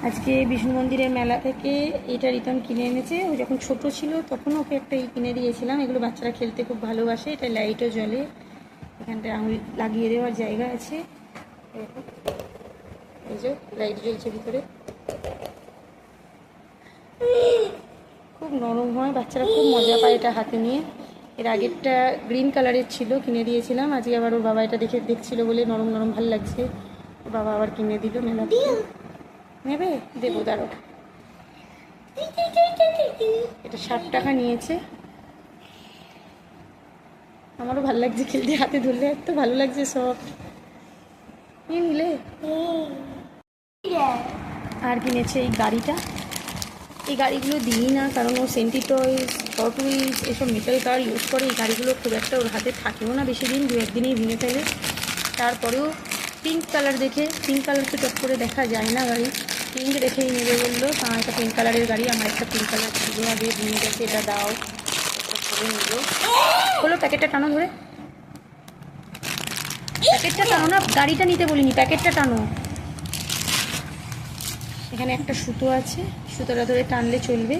আজকে বিষ্ণু মন্দিরের মেলা থেকে এটা রিতম কিনে এনেছে। ও যখন ছোট ছিল তখন ওকে একটা কিনে দিয়েছিলাম। এগুলো বাচ্চারা খেলতে খুব ভালোবাসে। এটা লাইটও জ্বলে, এখানটায় আঙুল লাগিয়ে দেওয়ার জায়গা আছে। এই যে লাইট জ্বলছে ভিতরে, খুব নরম হয়, বাচ্চারা খুব মজা পায় এটা হাতে নিয়ে। এর আগেরটা গ্রিন কালারের ছিল, কিনে দিয়েছিলাম। আজকে আবার ওর বাবা এটা দেখছিল বলে নরম নরম ভালো লাগছে, ওর বাবা আবার কিনে দিল মেলা থেকে। নেবে? দেবো, দাঁড়ো। এটা 60 টাকা নিয়েছে। আমারও ভালো লাগছে খেলতে, হাতে ধরলে এত ভালো লাগছে সব। নিয়ে নিলে? আর কিনেছে এই গাড়িটা। এই গাড়িগুলো দিই না, কারণ ও সেন্টি টয়েস, হট হুইলস এসব মেটাল কার ইউজ করে। এই গাড়িগুলো খুব একটা ওর হাতে থাকেও না বেশি দিন, 2-1 দিনেই ভেঙে ফেলে। তারপরেও পিঙ্ক কালার দেখে, পিঙ্ক কালার তো চট করে দেখা যায় না গাড়ি, পিঙ্ক দেখেই নেবে বললো। আমার একটা পিঙ্ক কালারের গাড়ি, আমার একটা পিঙ্ক কালার ছিল আগে, ভেঙে গেছে, এটা দাও, করে নিল। হলো, প্যাকেটটা টানো ধরে, প্যাকেটটা টানো না, গাড়িটা নিতে বলিনি, প্যাকেটটা টানো। এখানে একটা সুতো আছে, সুতোটা ধরে টানলে চলবে।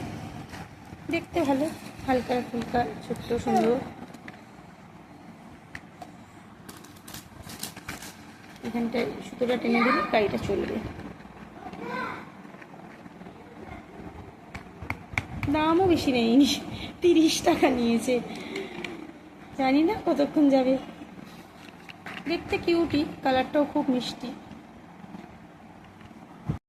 দেখতে ভালো, হালকা ফুলকা, ছোট্ট সুন্দর। এখানটায় সুতোটা টেনে দিলে গাড়িটা চলবে। দামও বেশি নেয়নি, 30 টাকা নিয়েছে। জানি না কতক্ষণ যাবে। দেখতে কিউটি, কালারটাও খুব মিষ্টি।